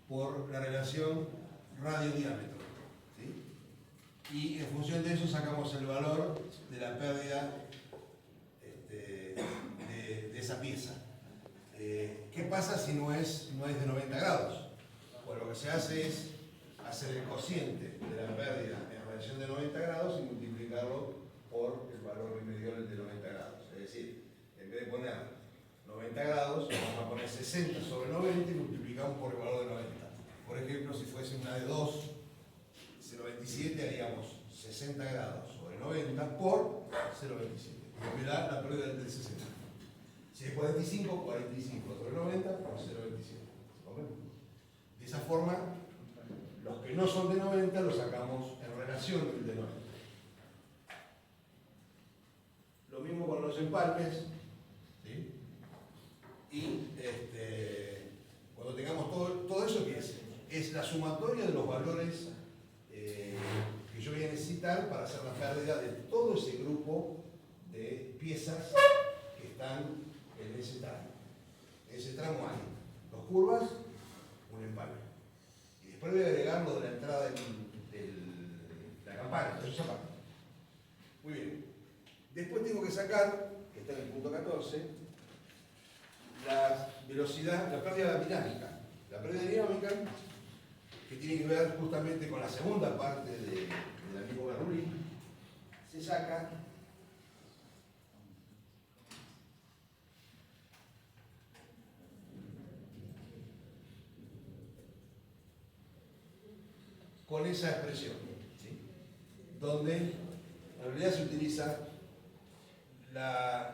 por la relación radio-diámetro, ¿sí? Y en función de eso sacamos el valor de la pérdida de esa pieza. ¿Qué pasa si no es de 90 grados? Pues lo que se hace es hacer el cociente de la pérdida en relación de 90 grados y multiplicarlo por el valor que me dio el de 90 grados. Es decir, en vez de poner 90 grados, vamos a poner 60 sobre 90 y multiplicamos por el valor de 90. Por ejemplo, si fuese una de 2, 0,27 haríamos 60 grados sobre 90 por 0,27. Y me da la pérdida del 60. Si es 45, 45 sobre 90 por 0,27. ¿Se comprende? De esa forma, los que no son de 90 los sacamos en relación del de 90. Lo mismo con los empalmes. ¿Sí? Y cuando tengamos todo eso, ¿qué es? Es la sumatoria de los valores que yo voy a necesitar para hacer la pérdida de todo ese grupo de piezas que están en ese tramo. En ese tramo hay dos curvas, un empalme. Y después voy a agregar lo de la entrada de la campana, eso es aparte. Muy bien. Después tengo que sacar, que está en el punto 14, la velocidad, la pérdida dinámica. La pérdida dinámica, que tiene que ver justamente con la segunda parte del amigo Bernoulli, se saca con esa expresión, ¿sí? Donde en realidad se utiliza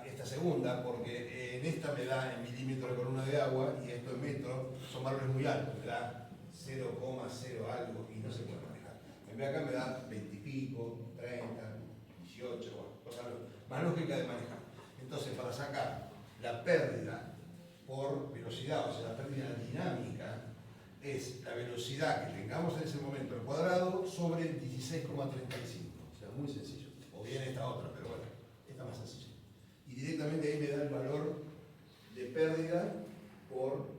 esta segunda, porque en esta me da en milímetros de columna de agua y esto en metros son valores muy altos, me da 0,0 algo y no se puede manejar. En vez de acá me da 20 y pico, 30, 18, bueno, cosas más lógica de manejar. Entonces, para sacar la pérdida por velocidad, o sea, la pérdida dinámica, es la velocidad que tengamos en ese momento al cuadrado sobre el 16,35. O sea, muy sencillo. O bien esta otra, pero bueno, esta más sencilla. Y directamente ahí me da el valor de pérdida por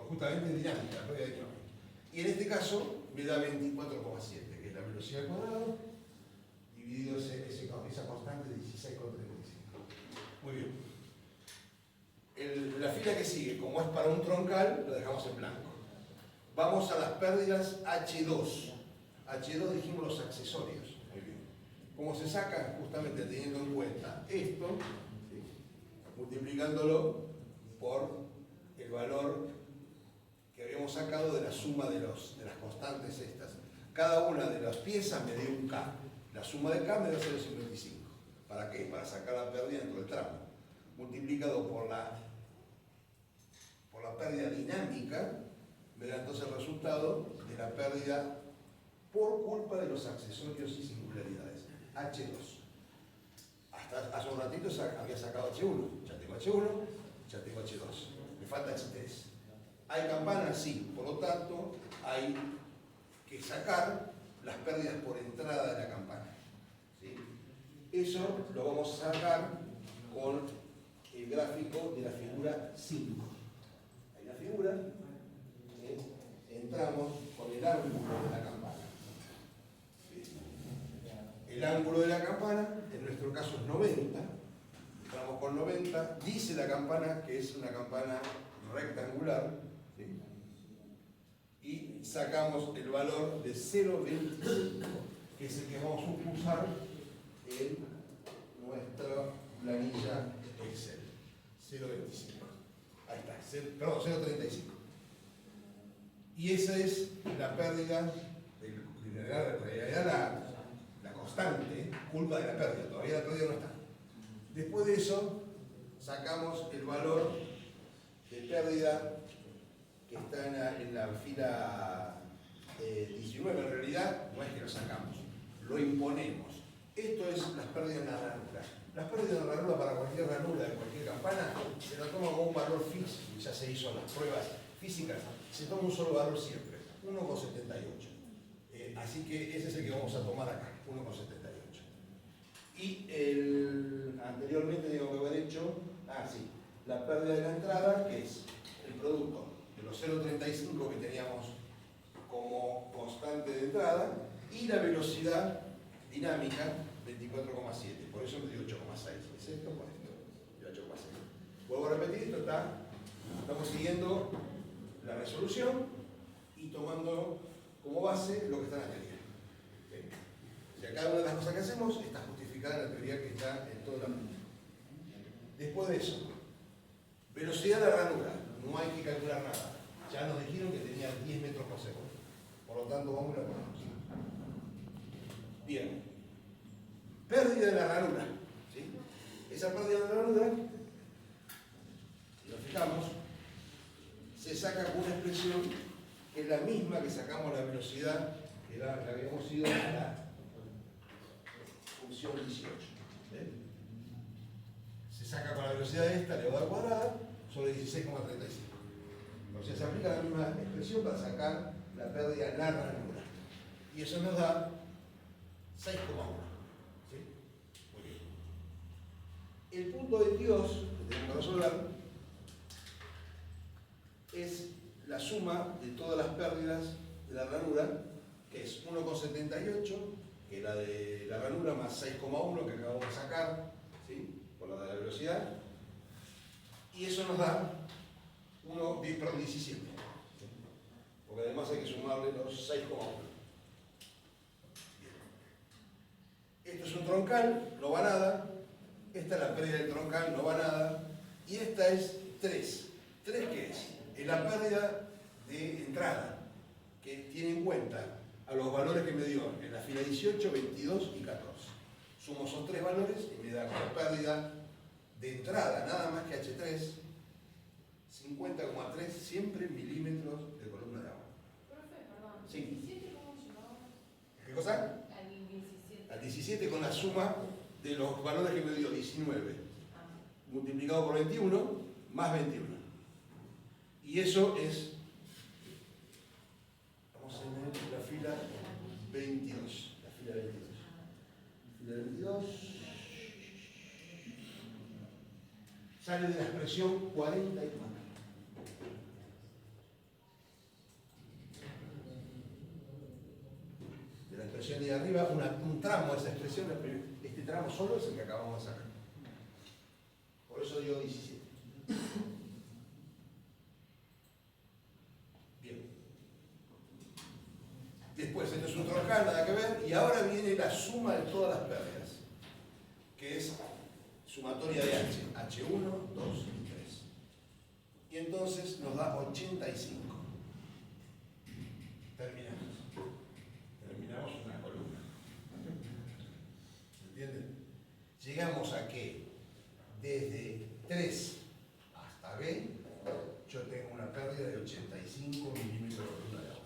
justamente dinámica, la pérdida dinámica. Y en este caso me da 24,7, que es la velocidad al cuadrado, dividido esa constante de 16,35. Muy bien. La fila que sigue, como es para un troncal, lo dejamos en blanco. Vamos a las pérdidas H2. H2 dijimos los accesorios. Muy bien. ¿Cómo se saca? Justamente teniendo en cuenta esto, ¿sí? Multiplicándolo por el valor que habíamos sacado de la suma de las constantes estas. Cada una de las piezas me dio un K. La suma de K me da 0,55. ¿Para qué? Para sacar la pérdida dentro del tramo. Multiplicado por la pérdida dinámica, me da entonces el resultado de la pérdida por culpa de los accesorios y singularidades. H2. Hasta hace un ratito había sacado H1. Ya tengo H1, ya tengo H2. Me falta H3. ¿Hay campanas? Sí. Por lo tanto, hay que sacar las pérdidas por entrada de la campana. ¿Sí? Eso lo vamos a sacar con el gráfico de la figura 5. Hay una figura, entramos con el ángulo de la campana. El ángulo de la campana, en nuestro caso es 90, entramos con 90, dice la campana que es una campana rectangular, ¿sí? Y sacamos el valor de 0,25, que es el que vamos a usar en nuestra planilla Excel. 0,25. Ahí está, perdón, 0,35. Y esa es la pérdida, en realidad la constante, culpa de la pérdida, todavía la pérdida no está. Después de eso, sacamos el valor de pérdida que está en la fila 19. En realidad, no es que lo sacamos, lo imponemos. Esto es las pérdidas en la ranura. Las pérdidas en la ranura para cualquier ranura de cualquier campana se lo toma como un valor físico, ya se hizo las pruebas físicas, se toma un solo valor siempre, 1,78. Así que ese es el que vamos a tomar acá, 1,78. Y anteriormente tengo que haber hecho, la pérdida de la entrada, que es producto de los 0,35 que teníamos como constante de entrada y la velocidad dinámica 24,7. Por eso me dio 8,6. ¿Es esto? Por esto. Dio 8,6. Vuelvo a repetir, esto está. Estamos siguiendo la resolución y tomando como base lo que está en la teoría. ¿Okay? O sea, cada una de las cosas que hacemos está justificada en la teoría que está en toda la mente. Después de eso, velocidad de la ranura. No hay que calcular nada. Ya nos dijeron que tenía 10 metros por segundo. Por lo tanto, vamos a la ponemos. Bien. Pérdida de la ranura. ¿Sí? Esa pérdida de la ranura, si nos fijamos, se saca con una expresión que es la misma que sacamos la velocidad, que la que habíamos ido a la función 18. ¿Ven? Se saca con la velocidad de esta elevado al cuadrado sobre 16,35. O sea, se aplica la misma expresión para sacar la pérdida en la ranura. Y eso nos da 6,1. ¿Sí? Muy bien. El punto 22 que tenemos que resolver es la suma de todas las pérdidas de la ranura, que es 1,78, que es la de la ranura, más 6,1 que acabamos de sacar, ¿sí? Por la de la velocidad, y eso nos da 17, porque además hay que sumarle los 6,1. Esto es un troncal, no va nada. Esta es la pérdida del troncal, no va nada. Y esta es 3. ¿3 qué es? Es la pérdida de entrada, que tiene en cuenta a los valores que me dio en la fila 18, 22 y 14. Sumo esos 3 valores y me da como pérdida de entrada, nada más que H3, 50,3 siempre milímetros de columna de agua. Profe, perdón. Sí. ¿17 cómo llegamos? ¿Qué cosa? Al 17. Al 17 con la suma de los valores que me dio 19, multiplicado por 21, más 21. Y eso es, vamos a tener la fila 22. La fila 22. La fila 22 sale de la expresión 44. De la expresión de arriba, un tramo de esa expresión, este tramo solo es el que acabamos de sacar. Por eso dio 17. Bien. Después, esto es un troncal, nada que ver, y ahora viene la suma de todas las pérdidas, que es sumatoria de H, H1, 2 y 3. Y entonces nos da 85. Terminamos una columna. ¿Entienden? Llegamos a que desde 3 hasta B yo tengo una pérdida de 85 milímetros de columna de agua.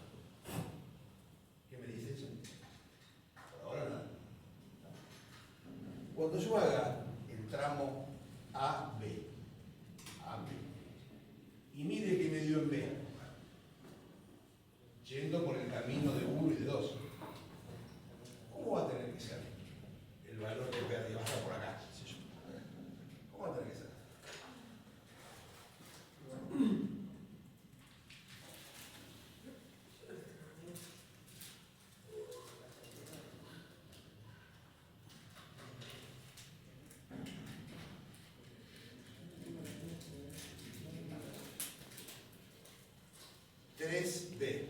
¿Qué me dice eso? Por ahora nada. Cuando yo haga el tramo AB, y mire que me dio en B, yendo por el camino de 1 y de 2, ¿cómo va a tener que ser el valor de pérdida? Va a estar por acá, ¿sí? ¿Cómo va a tener que ser? Acá se ve.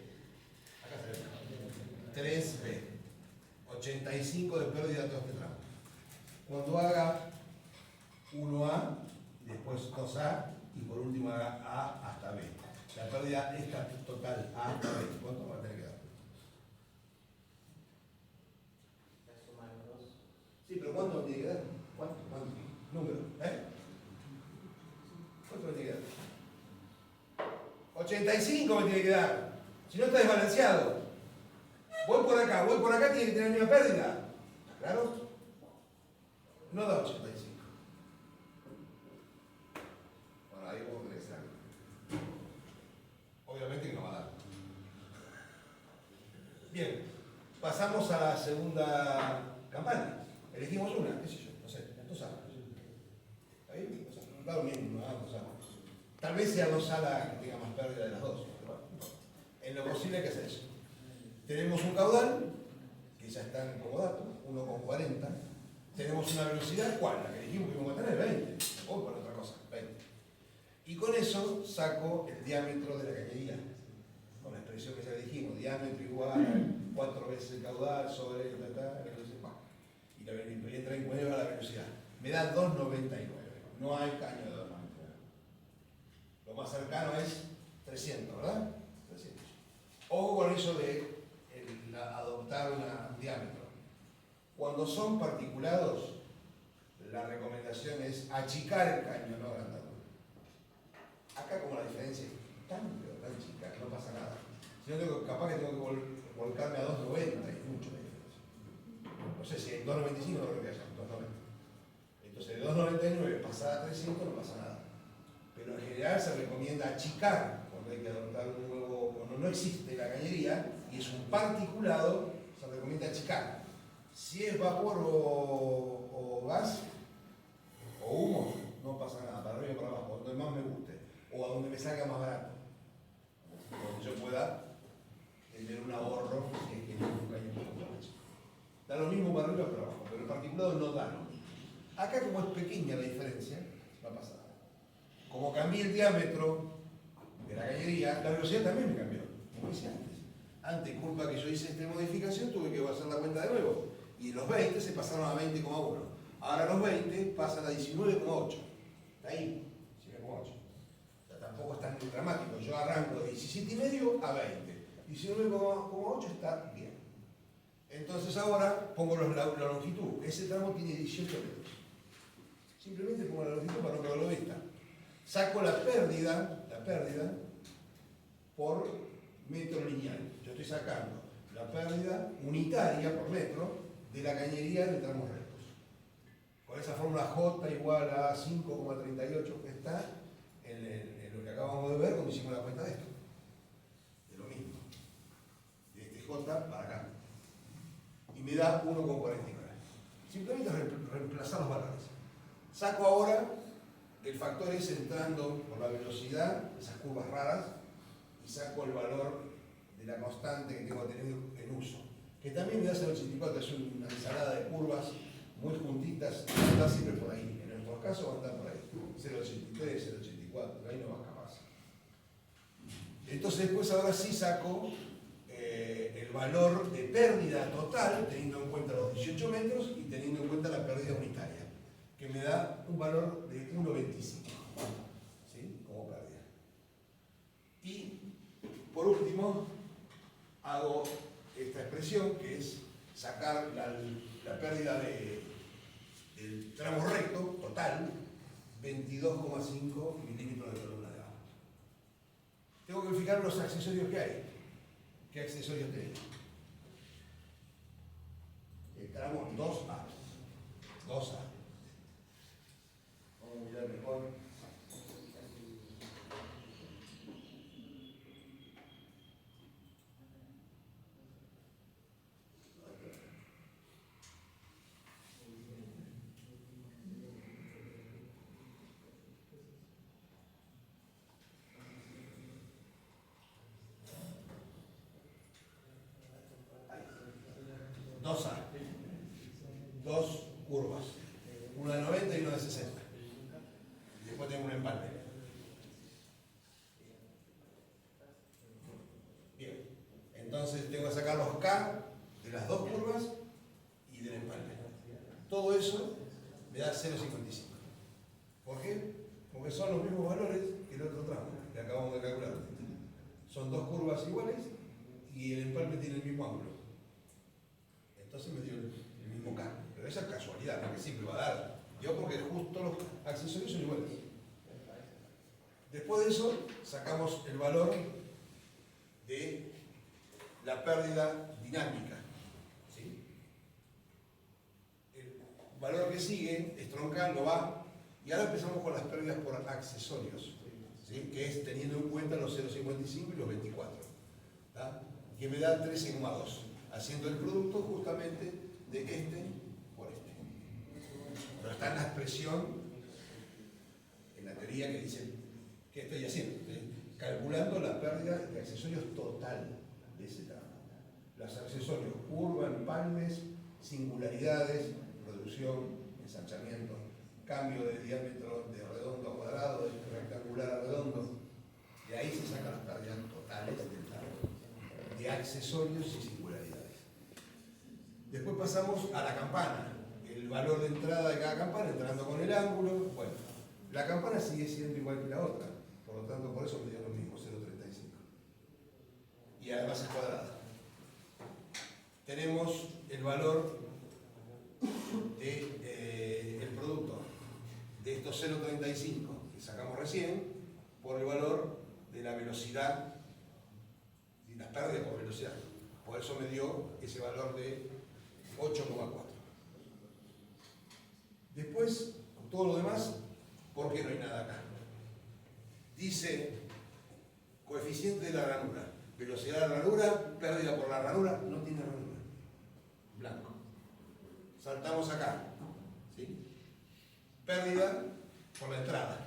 3B. 85 de pérdida de todo este tramo. Cuando haga 1A, después 2A y por último haga A hasta B. La pérdida esta total A hasta B. ¿Cuánto va a tener que dar? Sí, pero ¿cuánto me tiene que dar? ¿Cuánto? Número. ¿Cuánto me tiene que dar? 85 me tiene que dar. Si no está desbalanceado. Voy por acá, tiene que tener la misma pérdida. ¿Claro? No da 85. Bueno, ahí vos tenés algo. Obviamente que no va a dar. Bien, pasamos a la segunda campaña. Elegimos una, qué sé yo, no sé, 2 años. ¿Está bien? 2 años. Da lo mismo, 2 años. Tal vez sea dos alas que tengan más pérdida de las dos. Pero bueno, en lo posible hay que hacer eso. Tenemos un caudal, que ya está como dato, 1,40. Tenemos una velocidad, ¿cuál? La que dijimos que íbamos a tener, 20. O por otra cosa, 20. Y con eso saco el diámetro de la cañería. Con la expresión que ya le dijimos, diámetro igual a 4 veces el caudal sobre el y le entra en cuenta la velocidad. Me da 2,99. No hay caño de 2,99. Lo más cercano es 300, ¿verdad? 300. Ojo con eso de adoptar un diámetro. Cuando son particulados, la recomendación es achicar el caño, no agrandarlo. Acá como la diferencia es tan chica que no pasa nada. Si no capaz que tengo que volcarme a 2,90, es mucho la diferencia. No sé si en 2,95 no creo que haya, 2,90. Entonces de 2,99 pasar a 300 no pasa nada. Pero en general se recomienda achicar cuando hay que adoptar un nuevo, cuando no existe la cañería y es un particulado, se recomienda achicar. Si es vapor o gas o humo, no pasa nada, para arriba o para abajo, donde más me guste o a donde me salga más barato, donde yo pueda tener un ahorro si es que no es un caño muy chico. Da lo mismo para arriba o para abajo, pero el particulado no da lo mismo. Acá como es pequeña la diferencia, va a pasar. Como cambié el diámetro de la cañería, la velocidad también me cambió, como hice antes. Antes, culpa que yo hice esta modificación, tuve que hacer la cuenta de nuevo. Y los 20 se pasaron a 20,1. Ahora los 20 pasan a 19,8. Ahí, 19,8. O sea, tampoco es tan dramático. Yo arranco de 17,5 a 20. 19,8 está bien. Entonces ahora pongo la longitud. Ese tramo tiene 18 metros. Simplemente pongo la longitud para no perderlo de vista. Saco la pérdida por metro lineal. Yo estoy sacando la pérdida unitaria por metro de la cañería de tramos rectos. Con esa fórmula J igual a 5,38 que está en lo que acabamos de ver cuando hicimos la cuenta de esto. De lo mismo. De este J para acá. Y me da 1,49. Simplemente reemplazar los valores. Saco ahora el factor S entrando por la velocidad, esas curvas raras, y saco el valor de la constante que tengo que tener en uso. Que también me da 0,84, es una ensalada de curvas muy juntitas, está siempre por ahí. En nuestros casos va a estar por ahí. 0,83, 0,84, ahí no va capaz. Entonces después ahora sí saco el valor de pérdida total, teniendo en cuenta los 18 metros y teniendo en cuenta la pérdida unitaria, que me da un valor de 1,25, ¿sí? Como pérdida. Y por último, hago esta expresión que es sacar la pérdida del tramo recto total, 22,5 milímetros de columna de agua. Tengo que fijar los accesorios que hay. ¿Qué accesorios tenemos? El tramo 2A. 2A. Vamos a mirar mejor. Dos curvas, una de 90 y una de 60. Y después tengo un empalme. Bien, entonces tengo que sacar los K de las dos curvas y del empalme. Todo eso me da 0,55. ¿Por qué? Porque son los mismos valores que el otro tramo que acabamos de calcular. Son dos curvas iguales y el empalme tiene el mismo ángulo. Entonces me dio el mismo K. Pero esa es casualidad, no que siempre va a dar. Yo porque justo los accesorios son iguales. Después de eso, sacamos el valor de la pérdida dinámica. ¿Sí? El valor que sigue es troncando, va. Y ahora empezamos con las pérdidas por accesorios, ¿sí? Que es teniendo en cuenta los 0,55 y los 24. ¿Tá? Que me da 13,2. Haciendo el producto justamente de este por este. Pero está en la expresión, en la teoría que dice ¿Qué estoy haciendo? Estoy calculando la pérdida de accesorios total de ese tramo. Los accesorios, curva, empalmes, singularidades, reducción, ensanchamiento, cambio de diámetro de redondo a cuadrado, de rectangular a redondo. De ahí se sacan las pérdidas totales del tramo, de accesorios y singularidades. Después pasamos a la campana, el valor de entrada de cada campana, entrando con el ángulo. Bueno, la campana sigue siendo igual que la otra, por lo tanto, por eso me dio lo mismo, 0,35. Y además es cuadrada. Tenemos el valor del producto de estos 0,35 que sacamos recién por el valor de la velocidad y las pérdidas por velocidad. Por eso me dio ese valor de 8,4. Después, todo lo demás, ¿por qué no hay nada acá? Dice coeficiente de la ranura, velocidad de la ranura, pérdida por la ranura, no tiene ranura. Blanco. Saltamos acá, ¿sí? Pérdida por la entrada,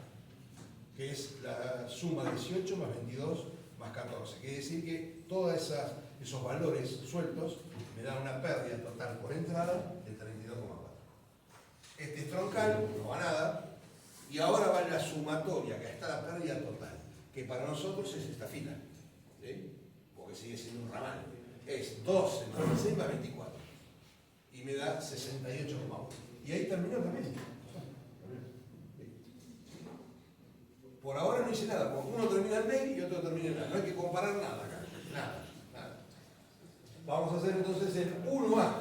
que es la suma de 18 más 22 más 14. Quiere decir que todos esos valores sueltos me dan una pérdida total por entrada de 32,4. Este es troncal, no va nada, y ahora va la sumatoria, que está la pérdida total, que para nosotros es esta fila, ¿sí? Porque sigue siendo un ramal. Es 12 más 16 más 24. Y me da 68,1. Y ahí terminó también. Por ahora no hice nada, porque uno termina en B y otro termina en A. No hay que comparar nada acá. Nada. Vamos a hacer entonces el 1A.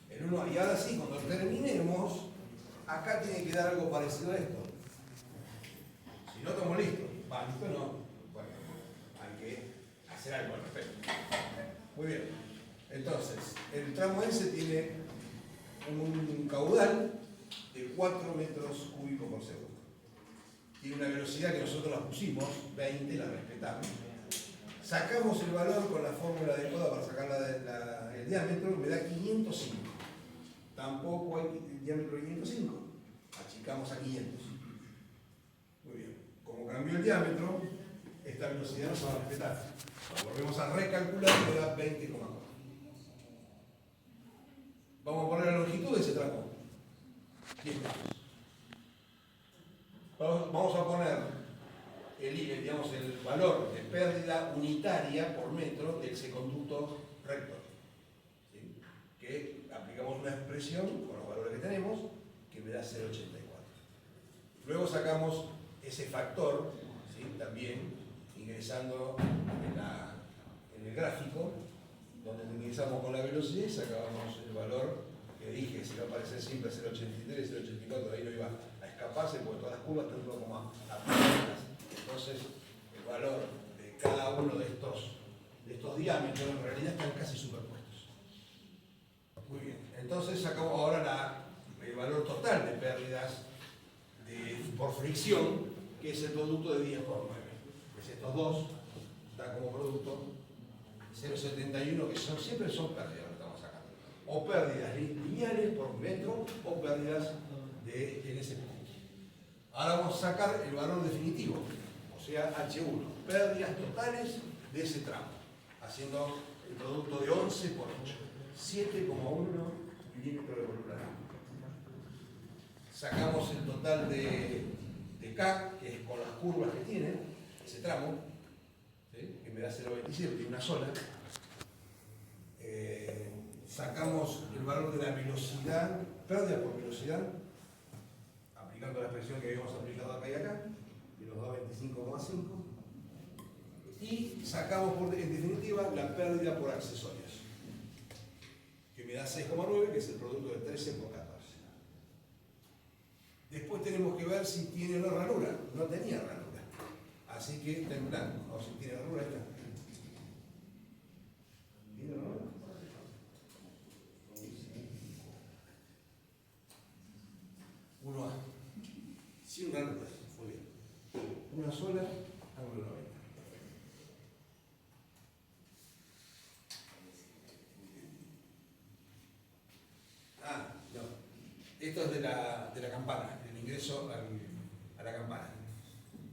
El 1A. Y ahora sí, cuando terminemos, acá tiene que dar algo parecido a esto. Si no, estamos listos. Va, listo no. Bueno, hay que hacer algo al respecto. Muy bien. Entonces, el tramo ese tiene un caudal de 4 metros cúbicos por segundo. Tiene una velocidad que nosotros la pusimos, 20, la respetamos. Sacamos el valor con la fórmula adecuada para sacar el diámetro, me da 505. Tampoco hay el diámetro de 505. Achicamos a 500. Muy bien. Como cambió el diámetro, esta velocidad no se va a respetar. Cuando volvemos a recalcular, me da 20,4. Vamos a poner la longitud de ese tramo. 10 metros. Vamos a poner el valor de pérdida unitaria por metro del seconducto recto. ¿Sí? Que aplicamos una expresión con los valores que tenemos que me da 0,84. Luego sacamos ese factor, ¿sí? También ingresando en el gráfico, donde ingresamos con la velocidad y sacábamos el valor que dije, si va a aparecer siempre 0,83, 0,84, ahí no iba a escaparse porque todas las curvas están todo como aplicadas. Entonces, el valor de cada uno de estos diámetros en realidad están casi superpuestos. Muy bien, entonces sacamos ahora el valor total de pérdidas por fricción, que es el producto de 10 por 9. Pues estos dos da como producto 0,71, que siempre son pérdidas, lo estamos sacando. O pérdidas lineales por metro o pérdidas en ese punto. Ahora vamos a sacar el valor definitivo, o sea, H1, pérdidas totales de ese tramo, haciendo el producto de 11 por 8, 7,1 milímetros de volumen. Sacamos el total de K, que es con las curvas que tiene ese tramo, ¿sí? Que me da 0,27, una sola. Sacamos el valor de la velocidad, pérdida por velocidad, aplicando la expresión que habíamos aplicado acá y acá, que nos da 25,5. Y sacamos en definitiva la pérdida por accesorios, que me da 6,9, que es el producto de 13 por 14. Después tenemos que ver si tiene la ranura. No tenía ranura. Así que está en blanco. O si tiene ranura, ahí está. ¿Tiene ranura? Uno A. Sin ranura. Muy bien. Una sola, ángulo 90. No. Esto es de la campana, el ingreso a la campana.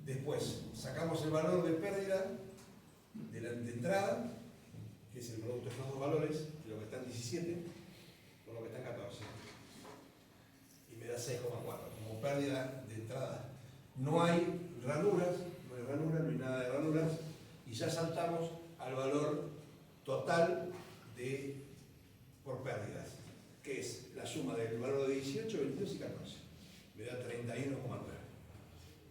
Después sacamos el valor de pérdida de la de entrada, que es el producto de estos dos valores, lo que está en 17 con lo que está en 14. Y me da 6,4. Como pérdida de entrada no hay ranuras, no hay nada de ranuras, y ya saltamos al valor total de por pérdidas, que es la suma del valor de 18, 22 y 14. Me da 31,9.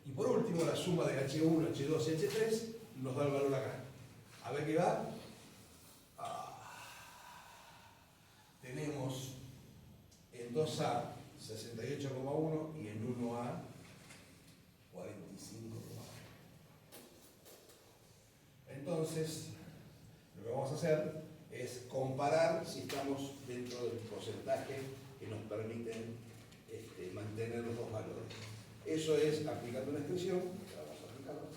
Y por último, la suma de H1, H2 y H3 nos da el valor acá. A ver qué va. Tenemos en 2A 68,1 y en 1A 45,1. Entonces, lo que vamos a hacer es comparar si estamos dentro del porcentaje que nos permiten mantener los dos valores. Eso es aplicando una expresión, que vamos a aplicarlo.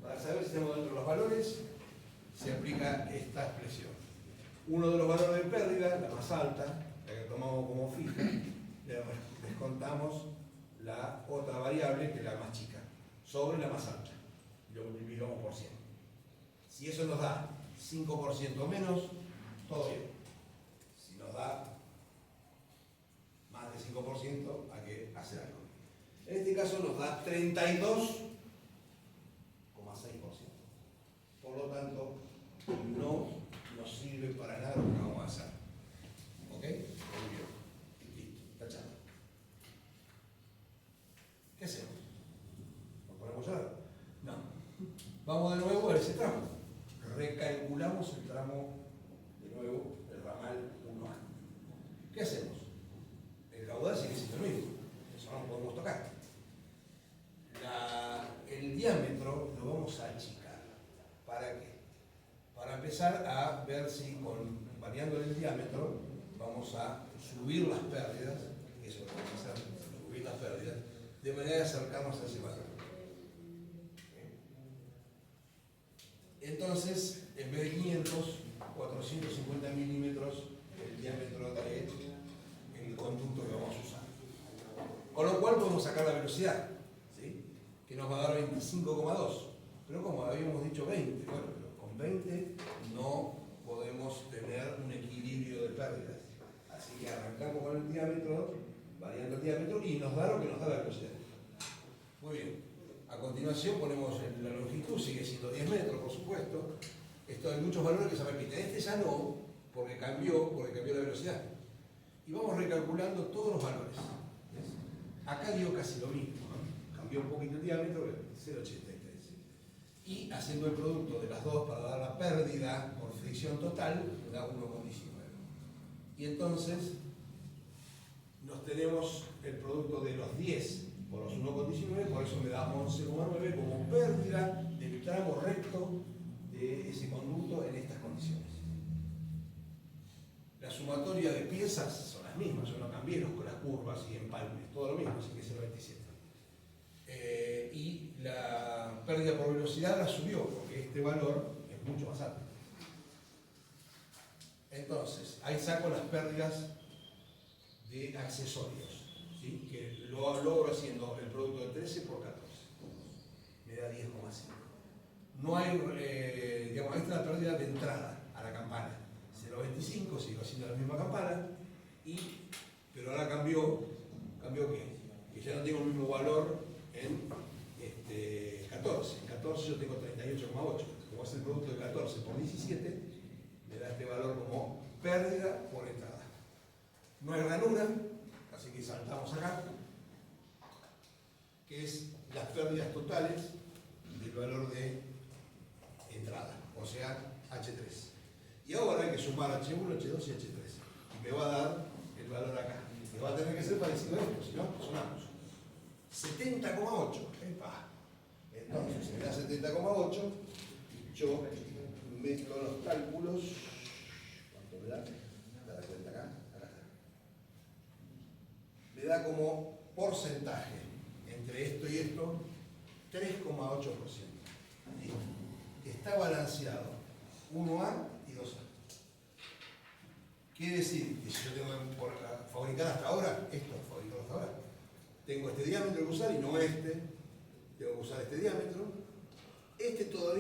Para saber si estamos dentro de los valores, se aplica esta expresión. Uno de los valores de pérdida, la más alta, la que tomamos como fija, le descontamos la otra variable, que es la más chica, sobre la más alta. Lo multiplicamos por 100. Si eso nos da 5% menos, todo bien. Si nos da más de 5%, hay que hacer algo. En este caso nos da 32,6%. Por lo tanto, no nos sirve para nada lo que vamos a hacer. ¿Ok? Muy bien. Listo. Tachado. ¿Qué hacemos? ¿Nos ponemos ya? No. Vamos de nuevo a ese tramo. Recalculamos el tramo, de nuevo, el ramal 1A. ¿Qué hacemos? El caudal sigue siendo el mismo. Eso no lo podemos tocar. El diámetro lo vamos a achicar. ¿Para qué? Para empezar a ver si variando el diámetro vamos a subir las pérdidas, eso es lo que vamos a hacer, subir las pérdidas, de manera de acercarnos a ese valor. Entonces, en vez de 500, 450 milímetros el diámetro del conducto que vamos a usar. Con lo cual podemos sacar la velocidad, ¿sí? Que nos va a dar 25,2. Pero como habíamos dicho 20, bueno, pero con 20 no podemos tener un equilibrio de pérdidas. Así que arrancamos con el diámetro, variando el diámetro, y nos da lo que nos da la velocidad. Muy bien. A continuación ponemos la longitud, sigue siendo 10 metros, por supuesto. Esto hay muchos valores que se repiten. Este ya no, porque cambió la velocidad. Y vamos recalculando todos los valores. ¿Ves? Acá dio casi lo mismo, ¿no? Cambió un poquito el diámetro, 0,83. Y haciendo el producto de las dos para dar la pérdida por fricción total, me da 1,19. Y entonces nos tenemos el producto de los 10 por los 1,19, por eso me da 11,9 como pérdida del tramo recto de ese conducto en estas condiciones. La sumatoria de piezas son las mismas, yo no cambié las curvas y empalmes, todo lo mismo, así que es el 27. Y la pérdida por velocidad la subió, porque este valor es mucho más alto. Entonces, ahí saco las pérdidas de accesorios, ¿sí? Que lo logro haciendo el producto de 13 por 14. Me da 10,5. No hay, digamos, ahí está la pérdida de entrada a la campana. 0,25, sigo haciendo la misma campana, pero ahora cambió ¿qué? Que ya no tengo el mismo valor en 14. En 14 yo tengo 38,8. Como es el producto de 14 por 17, me da este valor como pérdida por entrada. No hay ranura, así que saltamos acá, que es las pérdidas totales del valor de entrada, o sea, H3. Y ahora hay que sumar H1, H2 y H3. Y me va a dar el valor acá. Me va a tener que ser parecido a esto, si no, sumamos. 70,8. Entonces, si me da 70,8, yo mezclo los cálculos. ¿Cuánto me da? da como porcentaje entre esto y esto 3,8%. Listo. Está balanceado 1A y 2A. Quiere decir que si yo tengo que fabricar hasta ahora, esto fabricado hasta ahora, tengo este diámetro que usar y no este, tengo que usar este diámetro, este todavía